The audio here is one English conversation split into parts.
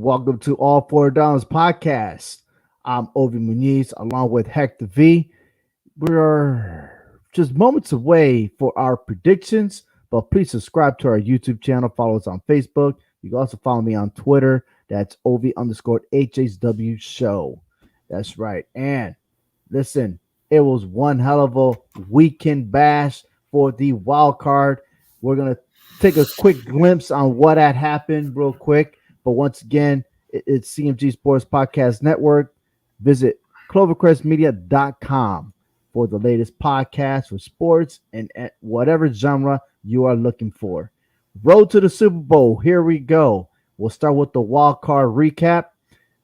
Welcome to All Four Downs podcast. I'm Ovi Muniz along with Hector V. We're just moments away for our predictions, but please subscribe to our YouTube channel. Follow us on Facebook. You can also follow me on Twitter. That's Ovi_HHW show. That's right. And listen, it was one hell of a weekend bash for the wild card. We're going to take a quick glimpse on what had happened real quick. But once again, it's CMG Sports Podcast Network. Visit clovercrestmedia.com for the latest podcast for sports and whatever genre you are looking for. Road to the Super Bowl. Here we go. We'll start with the wild card recap.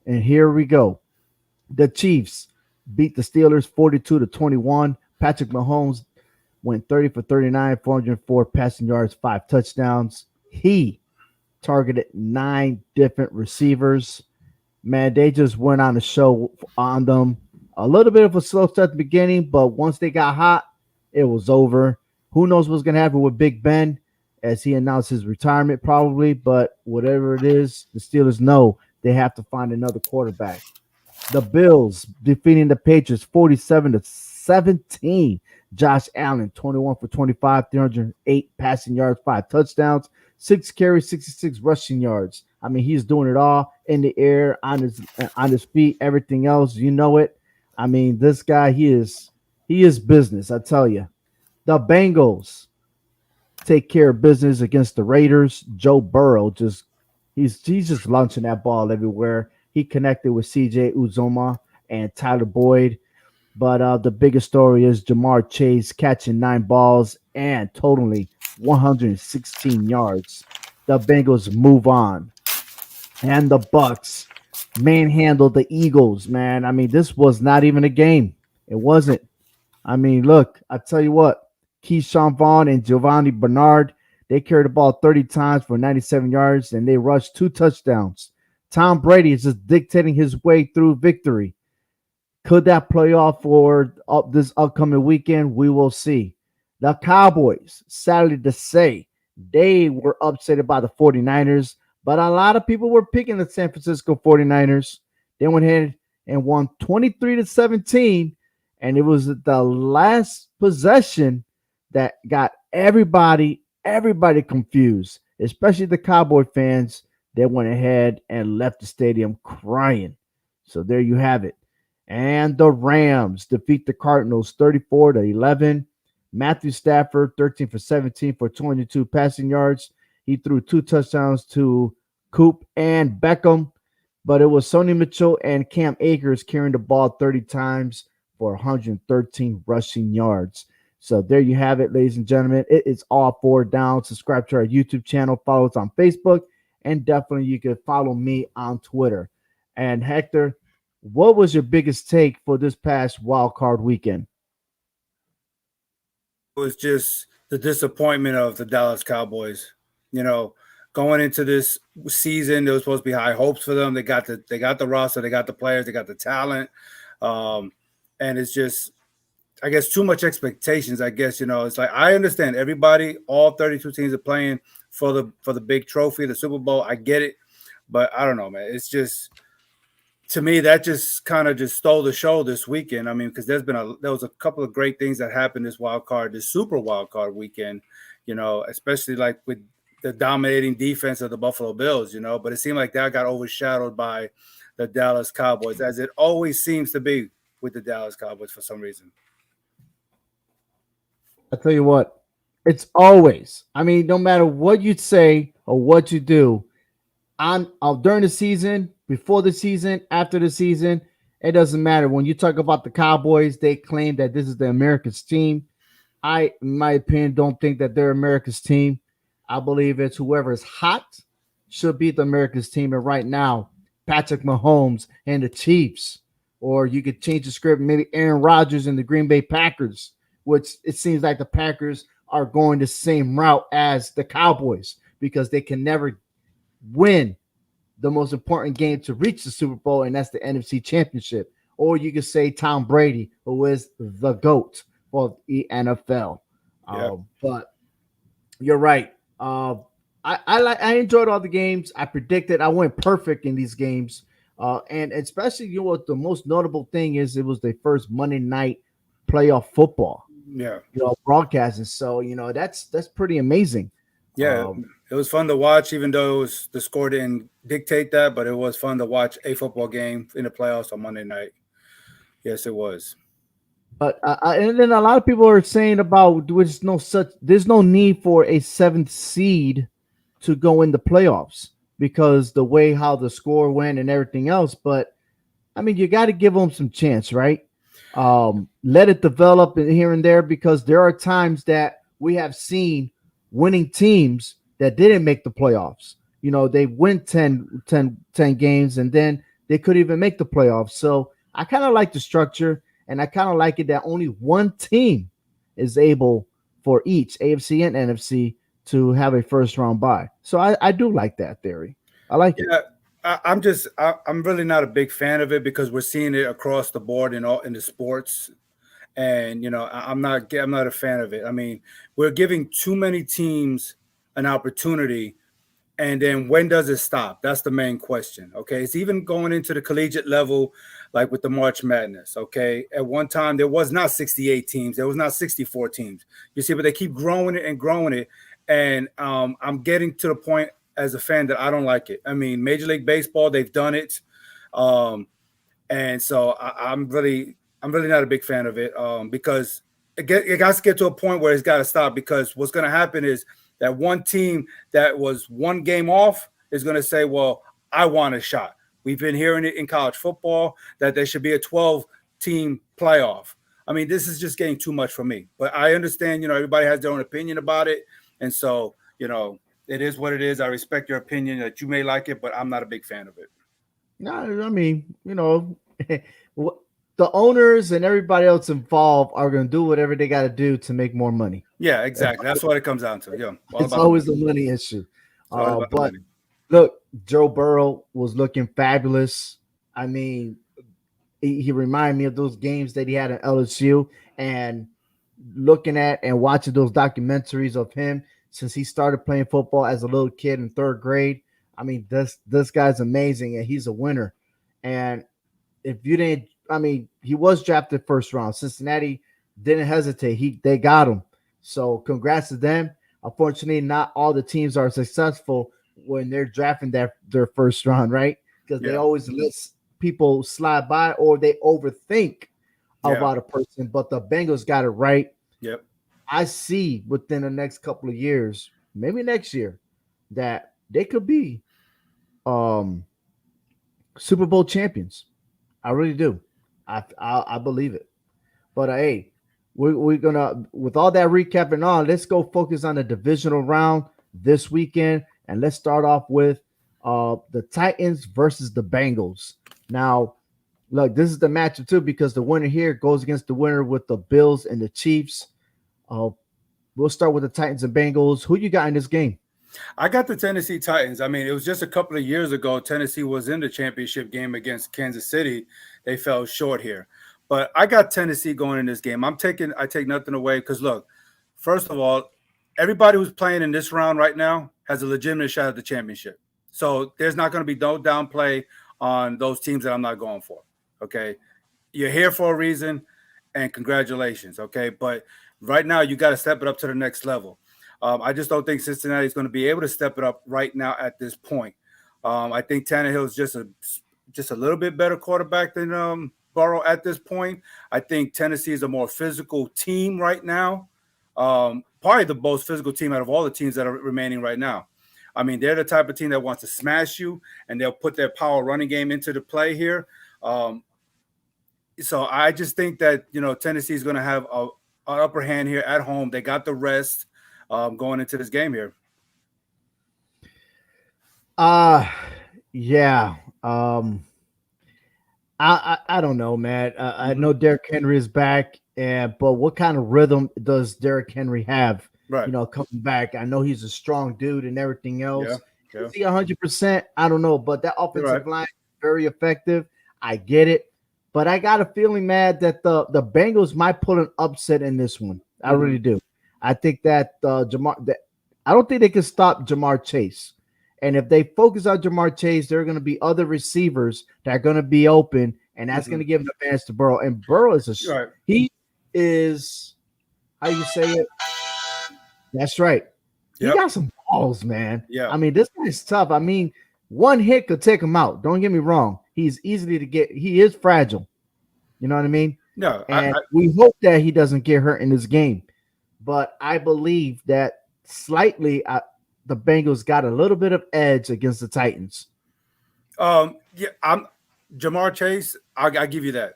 And here we go. The Chiefs beat the Steelers 42-21. Patrick Mahomes went 30 for 39, 404 passing yards, 5 touchdowns. He targeted 9 different receivers. Man, they just went on the show on them. A little bit of a slow start at the beginning, but once they got hot, it was over. Who knows what's going to happen with Big Ben as he announced his retirement probably, but whatever it is, the Steelers know they have to find another quarterback. The Bills defeating the Patriots 47-17. Josh Allen, 21 for 25, 308 passing yards, 5 touchdowns, 6 carries, 66 rushing yards. I mean, he's doing it all in the air, on his feet, everything else. You know it. I mean, this guy, he is business, I tell you. The Bengals take care of business against the Raiders. Joe Burrow he's just launching that ball everywhere. He connected with CJ Uzoma and Tyler Boyd. But the biggest story is Jamar Chase catching 9 balls and totally 116 yards. The Bengals move on. And the Bucks manhandled the Eagles, man. I mean, this was not even a game. It wasn't. I mean, look, I tell you what, Keyshawn Vaughn and Giovanni Bernard, they carried the ball 30 times for 97 yards, and they rushed 2 touchdowns. Tom Brady is just dictating his way through victory. Could that play off for this upcoming weekend? We will see. The Cowboys, sadly to say, they were upset by the 49ers, but a lot of people were picking the San Francisco 49ers. They went ahead and won 23-17, and it was the last possession that got everybody confused, especially the Cowboy fans. They went ahead and left the stadium crying. So there you have it. And the Rams defeat the Cardinals 34-11. Matthew Stafford, 13 for 17 for 22 passing yards. He threw 2 touchdowns to Coop and Beckham. But it was Sonny Mitchell and Cam Akers carrying the ball 30 times for 113 rushing yards. So there you have it, ladies and gentlemen. It is all 4 down. Subscribe to our YouTube channel. Follow us on Facebook. And definitely you can follow me on Twitter. And Hector, what was your biggest take for this past wild card weekend? It was just the disappointment of the Dallas Cowboys. You know, going into this season, there was supposed to be high hopes for them. They got the roster, they got the players, they got the talent, and it's just, I guess, too much expectations. I guess, it's like, I understand everybody, all 32 teams are playing for the big trophy, the Super Bowl. I get it, but I don't know, man. It's just, to me, that just kind of just stole the show this weekend. I mean, because there was a couple of great things that happened this super wild card weekend, especially like with the dominating defense of the Buffalo Bills, but it seemed like that got overshadowed by the Dallas Cowboys, as it always seems to be with the Dallas Cowboys for some reason. I tell you what, it's always, I mean, no matter what you say or what you do during the season, before the season, after the season, it doesn't matter. When you talk about the Cowboys, they claim that this is the America's team. I, in my opinion, don't think that they're America's team. I believe it's whoever is hot should be the America's team. And right now, Patrick Mahomes and the Chiefs, or you could change the script, maybe Aaron Rodgers and the Green Bay Packers, which it seems like the Packers are going the same route as the Cowboys because they can never win the most important game to reach the Super Bowl, and that's the NFC Championship. Or you could say Tom Brady, who is the GOAT for the NFL. Yeah. But you're right. I I enjoyed all the games. I predicted I went perfect in these games. And especially, what the most notable thing is, it was the first Monday night playoff football, Yeah. broadcasting. So, that's pretty amazing. Yeah, Um, it was fun to watch, even though the score didn't dictate that, but it was fun to watch a football game in the playoffs on Monday night. Yes, it was. but and then a lot of people are saying about there's no need for a seventh seed to go in the playoffs because the way how the score went and everything else. But I mean, you got to give them some chance, right? Let it develop here and there, because there are times that we have seen winning teams that didn't make the playoffs. They win 10 games, and then they could even make the playoffs. So I kind of like the structure, and I kind of like it that only one team is able, for each AFC and NFC, to have a first round bye. So I do like that theory. I like it. Yeah, I'm really not a big fan of it because we're seeing it across the board in the sports, and I'm not a fan of it. I mean, we're giving too many teams an opportunity. And then when does it stop? That's the main question. Okay. It's even going into the collegiate level, like with the March Madness. Okay. At one time, there was not 68 teams. There was not 64 teams. You see, but they keep growing it and growing it. And I'm getting to the point as a fan that I don't like it. I mean, Major League Baseball, they've done it. Um, and so I'm really not a big fan of it, because it got to get to a point where it's got to stop, because what's going to happen is that one team that was one game off is going to say, well, I want a shot. We've been hearing it in college football that there should be a 12-team playoff. I mean, this is just getting too much for me. But I understand, everybody has their own opinion about it. And so, it is what it is. I respect your opinion that you may like it, but I'm not a big fan of it. No, I mean, the owners and everybody else involved are going to do whatever they got to do to make more money. Yeah, exactly. That's what it comes down to. Yeah, It's always a money issue. It's all about the But money. look, Joe Burrow was looking fabulous. I mean, he reminded me of those games that he had at LSU, and looking at and watching those documentaries of him since he started playing football as a little kid in third grade. I mean, this guy's amazing, and he's a winner. And if you didn't, I mean, he was drafted first round. Cincinnati didn't hesitate. They got him. So congrats to them. Unfortunately, not all the teams are successful when they're drafting their first round, right? Because they always let people slide by, or they overthink about a person. But the Bengals got it right. Yep. I see within the next couple of years, maybe next year, that they could be Super Bowl champions. I really do. I believe it. But hey, we're gonna, with all that recapping on, let's go focus on the divisional round this weekend, and let's start off with the Titans versus the Bengals. Now, look, this is the matchup too, because the winner here goes against the winner with the Bills and the Chiefs. We'll start with the Titans and Bengals. Who you got in this game? I got the Tennessee Titans. I mean, it was just a couple of years ago. Tennessee was in the championship game against Kansas City. They fell short here. But I got Tennessee going in this game. I take nothing away because, look, first of all, everybody who's playing in this round right now has a legitimate shot at the championship. So there's not going to be no downplay on those teams that I'm not going for, okay? You're here for a reason, and congratulations, okay? But right now you got to step it up to the next level. I just don't think Cincinnati is going to be able to step it up right now at this point. I think Tannehill is just a little bit better quarterback than Burrow at this point. I think Tennessee is a more physical team right now. Probably the most physical team out of all the teams that are remaining right now. I mean, they're the type of team that wants to smash you, and they'll put their power running game into the play here. So I just think that, Tennessee is going to have an upper hand here at home. They got the rest going into this game here. Yeah. I don't know, man. I know Derrick Henry is back, but what kind of rhythm does Derrick Henry have? Right. Coming back. I know he's a strong dude and everything else. Yeah. Is he 100%? I don't know, but that offensive line is very effective. I get it, but I got a feeling, man, that the Bengals might pull an upset in this one. I really do. I think that I don't think they can stop Jamar Chase. And if they focus on Jamar Chase, there are going to be other receivers that are going to be open, and that's going to give an advantage to Burrow. And Burrow Right. he is, how you say it? That's right. He Yep. got some balls, man. Yeah. I mean, this guy's tough. I mean, one hit could take him out. Don't get me wrong. He's easily to get. He is fragile. You know what I mean? No. And we hope that he doesn't get hurt in this game. But I believe that slightly the Bengals got a little bit of edge against the Titans. Yeah. I'm Jamar Chase. I give you that.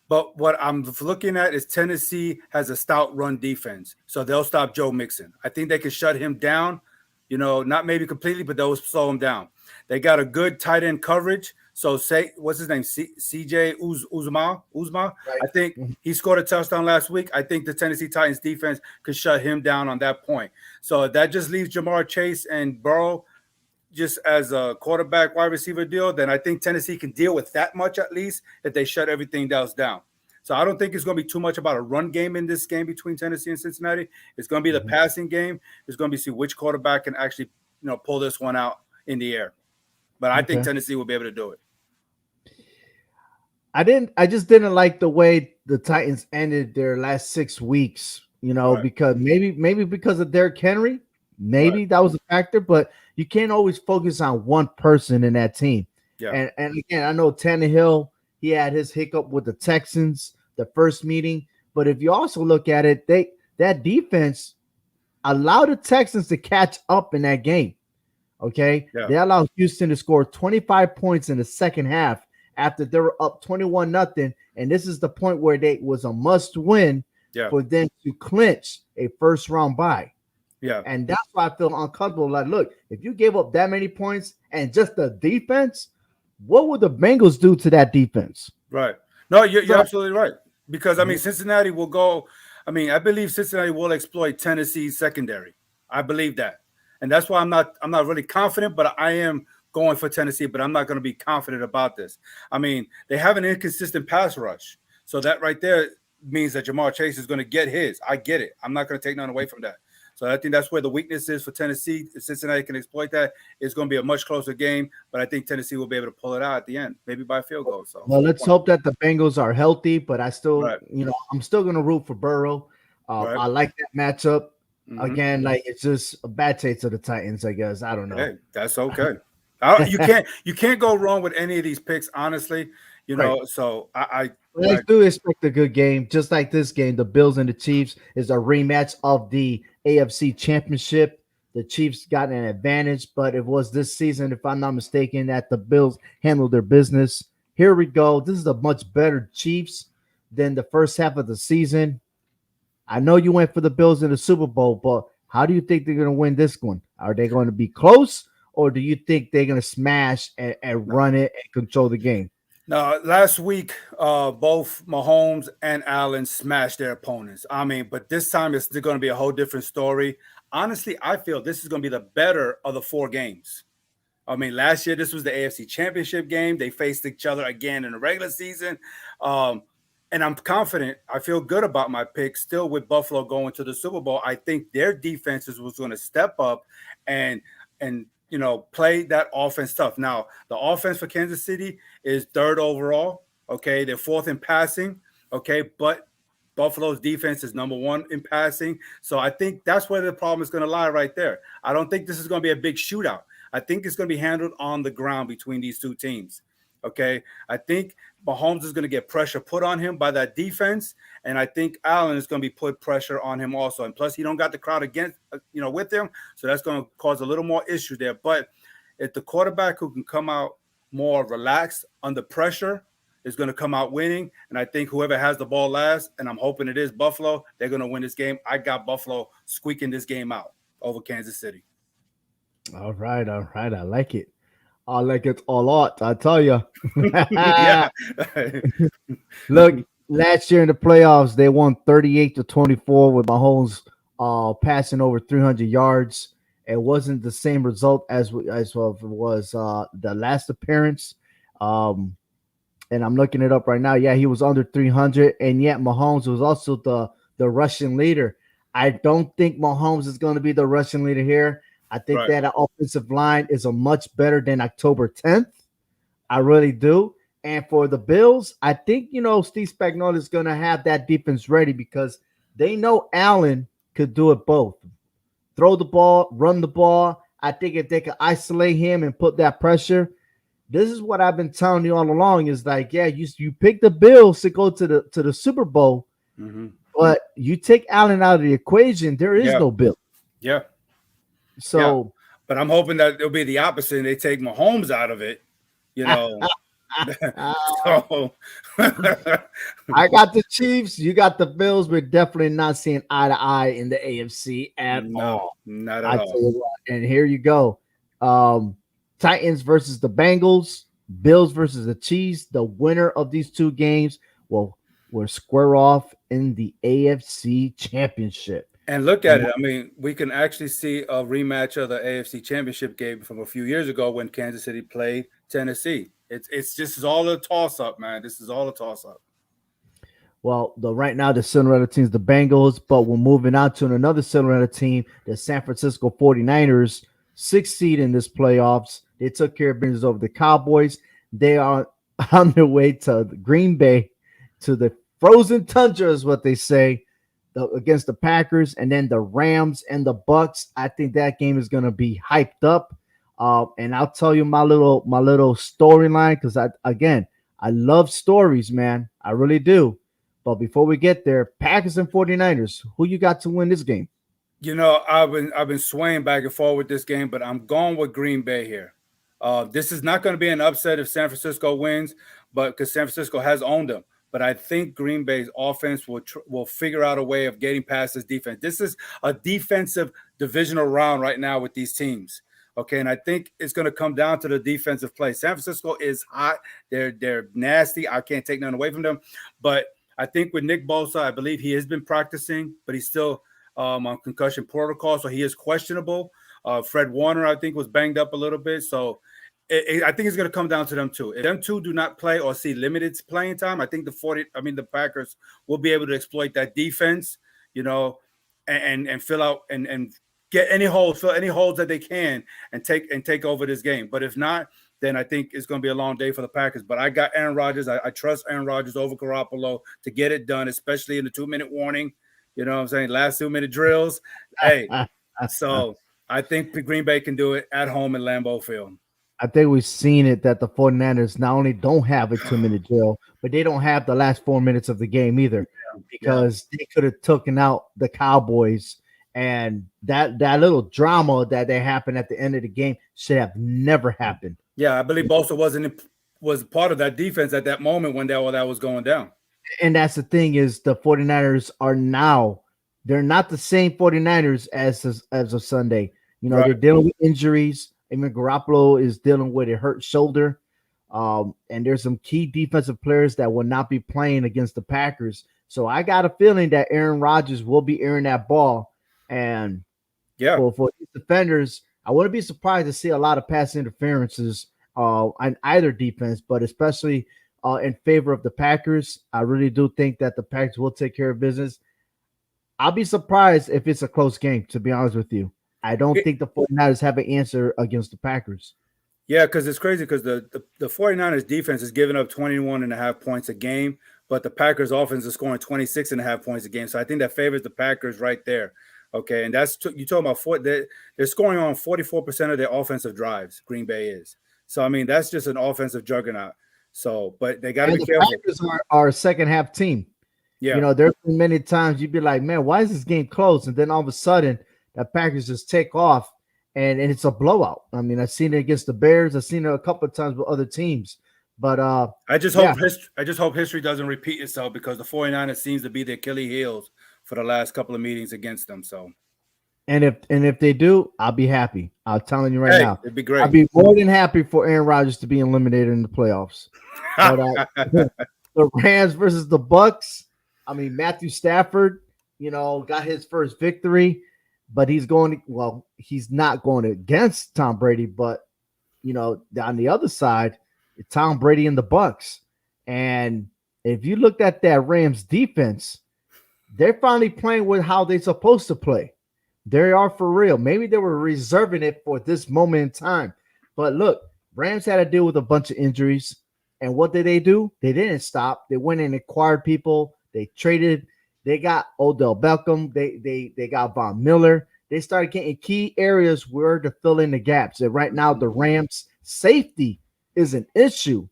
But what I'm looking at is Tennessee has a stout run defense, so they'll stop Joe Mixon. I think they can shut him down. You know, not maybe completely, but they'll slow him down. They got a good tight end coverage. So say what's his name? CJ Uzma. Right. I think he scored a touchdown last week. I think the Tennessee Titans defense could shut him down on that point. So that just leaves Jamar Chase and Burrow just as a quarterback wide receiver deal. Then I think Tennessee can deal with that much at least if they shut everything else down. So I don't think it's going to be too much about a run game in this game between Tennessee and Cincinnati. It's going to be the passing game. It's going to be see which quarterback can actually, pull this one out in the air. But I think Tennessee will be able to do it. I just didn't like the way the Titans ended their last 6 weeks, because maybe because of Derrick Henry, that was a factor, but you can't always focus on one person in that team. Yeah. And again, I know Tannehill, he had his hiccup with the Texans, the first meeting. But if you also look at it, that defense allowed the Texans to catch up in that game. Okay. Yeah. They allowed Houston to score 25 points in the second half after they were up 21-0. And this is the point where they was a must win for them to clinch a first round bye. Yeah. And that's why I feel uncomfortable. Like, look, if you gave up that many points and just the defense, what would the Bengals do to that defense? Right. No, you're absolutely right. Because, I mean, Cincinnati will go – I mean, I believe Cincinnati will exploit Tennessee's secondary. I believe that. And that's why I'm not really confident, but I am going for Tennessee, but I'm not going to be confident about this. I mean, they have an inconsistent pass rush. So that right there means that Jamar Chase is going to get his. I get it. I'm not going to take none away from that. So I think that's where the weakness is for Tennessee. If Cincinnati can exploit that, it's going to be a much closer game. But I think Tennessee will be able to pull it out at the end, maybe by a field goal. So well, let's hope that the Bengals are healthy. But I still, I'm still going to root for Burrow. I like that matchup. Mm-hmm. Again, like it's just a bad taste of the Titans, I guess. I don't know. Hey, that's okay. You can't go wrong with any of these picks, honestly. So I do expect a good game, just like this game. The Bills and the Chiefs is a rematch of the AFC Championship. The Chiefs got an advantage, but it was this season, if I'm not mistaken, that the Bills handled their business. Here we go. This is a much better Chiefs than the first half of the season. I know you went for the Bills in the Super Bowl, but how do you think they're going to win this one? Are they going to be close, or do you think they're going to smash and run it and control the game? No, last week, both Mahomes and Allen smashed their opponents. I mean, but this time it's going to be a whole different story. Honestly, I feel this is going to be the better of the 4 games. I mean, last year, this was the AFC Championship game. They faced each other again in the regular season. And I'm confident. I feel good about my pick still with Buffalo going to the Super Bowl. I think their defenses was going to step up and play that offense tough. Now, the offense for Kansas City is 3rd overall. Okay, they're 4th in passing. Okay, but Buffalo's defense is number 1 in passing. So I think that's where the problem is going to lie right there. I don't think this is going to be a big shootout. I think it's going to be handled on the ground between these two teams. Okay, I think Mahomes is going to get pressure put on him by that defense, and I think Allen is going to be put pressure on him also. And plus, he don't got the crowd against, with him, so that's going to cause a little more issue there. But if the quarterback who can come out more relaxed under pressure is going to come out winning, and I think whoever has the ball last, and I'm hoping it is Buffalo, they're going to win this game. I got Buffalo squeaking this game out over Kansas City. All right, I like it. I like it a lot, I tell you. Look, last year in the playoffs, they won 38-24 with Mahomes passing over 300 yards. It wasn't the same result as well as it was the last appearance. And I'm looking it up right now. Yeah, he was under 300, and yet Mahomes was also the rushing leader. I don't think Mahomes is going to be the rushing leader here. I think Right. that offensive line is a much better than October 10th. I really do. And for the Bills, I think, Steve Spagnuolo is going to have that defense ready because they know Allen could do it both. Throw the ball, run the ball. I think if they could isolate him and put that pressure, this is what I've been telling you all along is like, yeah, you pick the Bills to go to the Super Bowl, Mm-hmm. but you take Allen out of the equation, there is Yeah. no Bill. Yeah. Yeah. So But I'm hoping that it'll be the opposite and they take Mahomes out of it, you know. So I got the Chiefs, you got the Bills. We're definitely not seeing eye to eye in the AFC at no, all. not I at tell all. you what, and here you go. Titans versus the Bengals, Bills versus the Chiefs. The winner of these two games will square off in the AFC Championship. And look at And it. I mean, we can actually see a rematch of the AFC Championship game from a few years ago when Kansas City played Tennessee. It's just all a toss up, man. This is all a toss up. well, the right now the Cinderella team is the Bengals, but we're moving on to another Cinderella team, the San Francisco 49ers, sixth seed in this playoffs. They took care of business over the Cowboys. They are on their way to Green Bay, to the frozen tundra, is what they say, against the Packers, and then the Rams and the Bucks. I think that game is going to be hyped up. And I'll tell you my little storyline because I love stories, man. I really do. But before we get there, Packers and 49ers, who you got to win this game? I've been swaying back and forth with this game, but I'm going with Green Bay here. This is not going to be an upset if San Francisco wins, but because San Francisco has owned them. But I think Green Bay's offense will figure out a way of getting past this defense. This is a defensive divisional round right now with these teams. Okay, and I think it's going to come down to the defensive play. San Francisco is hot. They're nasty. I can't take nothing away from them. But I think with Nick Bosa, I believe he has been practicing, but he's still on concussion protocol, so he is questionable. Fred Warner, I think, was banged up a little bit. So I think it's going to come down to them two. If them two do not play or see limited playing time, I think the Packers will be able to exploit that defense, and fill out and get fill any holes that they can and take over this game. But if not, then I think it's going to be a long day for the Packers. But I got Aaron Rodgers. I trust Aaron Rodgers over Garoppolo to get it done, especially in the 2-minute warning. You know what I'm saying? Last 2-minute drills. Hey, so I think Green Bay can do it at home at Lambeau Field. I think we've seen it that the 49ers not only don't have a 2-minute drill, but they don't have the last 4 minutes of the game either, because they could have taken out the Cowboys, and that little drama that happened at the end of the game should have never happened. Yeah, I believe Bosa was part of that defense at that moment when all that was going down. And that's the thing is the 49ers they're not the same 49ers as of Sunday. Right. They're dealing with injuries. I mean, Garoppolo is dealing with a hurt shoulder. And there's some key defensive players that will not be playing against the Packers. So I got a feeling that Aaron Rodgers will be airing that ball. And for these defenders, I wouldn't be surprised to see a lot of pass interferences on either defense, but especially in favor of the Packers. I really do think that the Packers will take care of business. I'll be surprised if it's a close game, to be honest with you. I don't think the 49ers have an answer against the Packers. Yeah, because it's crazy because the 49ers defense is giving up 21.5 points a game, but the Packers offense is scoring 26.5 points a game. So I think that favors the Packers right there. Okay, and that's you talking about they're scoring on 44% of their offensive drives. Green Bay is. So I mean that's just an offensive juggernaut. So, but they got to be careful. Packers are a second half team. Yeah, there's been many times you'd be like, man, why is this game close? And then all of a sudden, the Packers just take off, and it's a blowout. I mean, I've seen it against the Bears. I've seen it a couple of times with other teams. But I just hope history doesn't repeat itself because the 49ers seems to be the Achilles heels for the last couple of meetings against them. So, and if they do, I'll be happy. I'm telling you right now, it'd be great. I'd be more than happy for Aaron Rodgers to be eliminated in the playoffs. But the Rams versus the Bucks. I mean, Matthew Stafford, got his first victory, but he's not going against Tom Brady, but on the other side, Tom Brady and the Bucks. And if you looked at that Rams defense, they're finally playing with how they're supposed to play. They are for real. Maybe they were reserving it for this moment in time. But look, Rams had to deal with a bunch of injuries. And what did they do? They didn't stop. They went and acquired people. They traded. They got Odell Beckham. They got Von Miller. They started getting key areas where to fill in the gaps. And right now, the Rams' safety is an issue.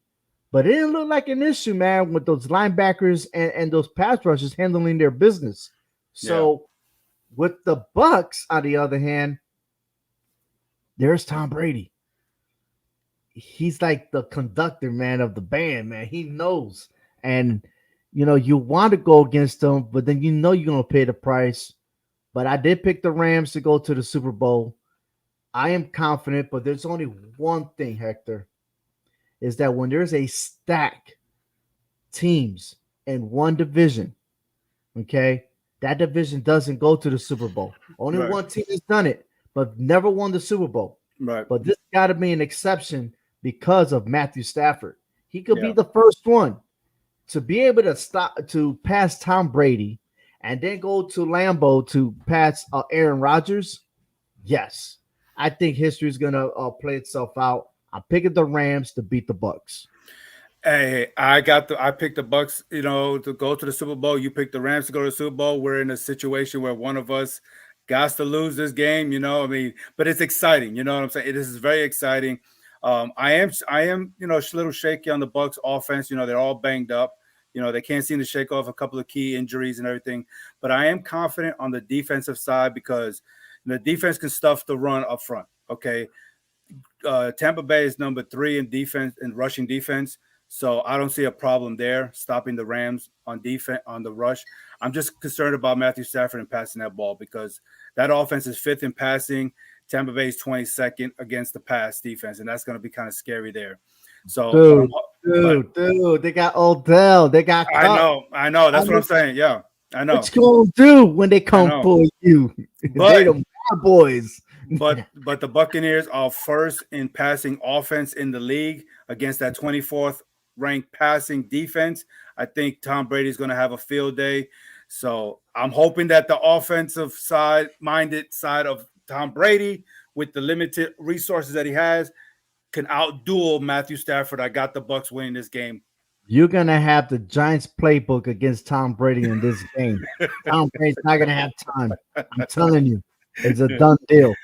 But it didn't look like an issue, man, with those linebackers and those pass rushers handling their business. So with the Bucks, on the other hand, there's Tom Brady. He's like the conductor, man, of the band, man. He knows. And, you want to go against him, but then you're going to pay the price. But I did pick the Rams to go to the Super Bowl. I am confident, but there's only one thing, Hector, is that when there's a stack teams in one division, okay, that division doesn't go to the Super Bowl. Only one team has done it, but never won the Super Bowl. Right. But this got to be an exception because of Matthew Stafford. He could be the first one to be able to pass Tom Brady and then go to Lambeau to pass Aaron Rodgers. Yes, I think history is going to play itself out. I'm picking the Rams to beat the Bucks. Hey, I picked the Bucks, to go to the Super Bowl. You picked the Rams to go to the Super Bowl. We're in a situation where one of us got to lose this game, but it's exciting. You know what I'm saying? This is very exciting. I am, a little shaky on the Bucks offense. They're all banged up. They can't seem to shake off a couple of key injuries and everything. But I am confident on the defensive side because the defense can stuff the run up front. Okay. Tampa Bay is number 3 in defense and rushing defense. So I don't see a problem there stopping the Rams on defense on the rush. I'm just concerned about Matthew Stafford and passing that ball because that offense is 5th in passing. Tampa Bay is 22nd against the pass defense, and that's going to be kind of scary there. So, dude, they got Odell. They got. I know. That's what I'm saying. Yeah, I know. What you gonna do when they come for you? They the Cowboys. But the Buccaneers are 1st in passing offense in the league against that 24th ranked passing defense. I think Tom Brady is going to have a field day. So I'm hoping that the offensive minded side of Tom Brady, with the limited resources that he has, can outduel Matthew Stafford. I got the Bucks winning this game. You're going to have the Giants playbook against Tom Brady in this game. Tom Brady's not going to have time. I'm telling you, it's a done deal.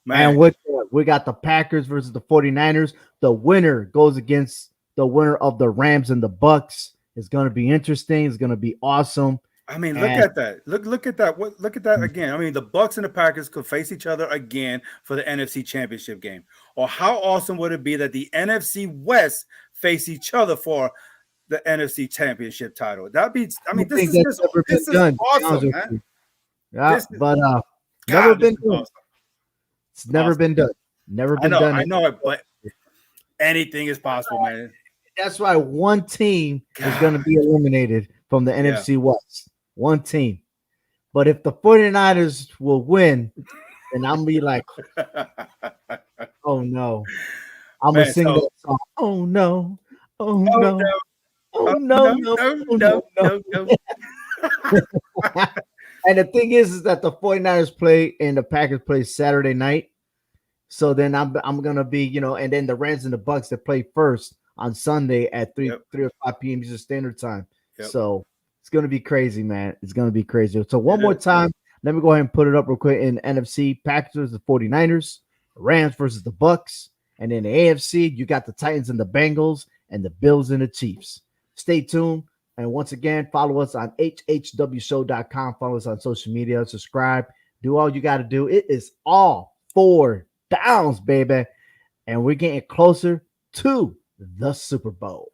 Man. And we got the Packers versus the 49ers. The winner goes against the winner of the Rams and the Bucks. It's going to be interesting. It's going to be awesome. I mean, look at that. Look at that. Look at that again. I mean, the Bucks and the Packers could face each other again for the NFC Championship game. Or how awesome would it be that the NFC West face each other for the NFC Championship title? That'd be. I mean, this is awesome, man. Yeah, but never been done. Awesome. It's never been done. Never been done. I know it, but anything is possible, man. That's why one team is going to be eliminated from the NFC West. One team. But if the 49ers will win, then I'm going to be like, oh, no. I'm going to sing that song. Oh, no. Oh, no. Oh, no. No. And the thing is that the 49ers play and the Packers play Saturday night. So then I'm going to be, and then the Rams and the Bucks that play first on Sunday at 3 or 5 p.m. Eastern Standard Time. Yep. So it's going to be crazy, man. It's going to be crazy. So one more time, let me go ahead and put it up real quick in NFC. Packers versus the 49ers, Rams versus the Bucks. And in the AFC, you got the Titans and the Bengals and the Bills and the Chiefs. Stay tuned. And once again, follow us on hhwshow.com. Follow us on social media. Subscribe. Do all you got to do. It is all 4 downs, baby. And we're getting closer to the Super Bowl.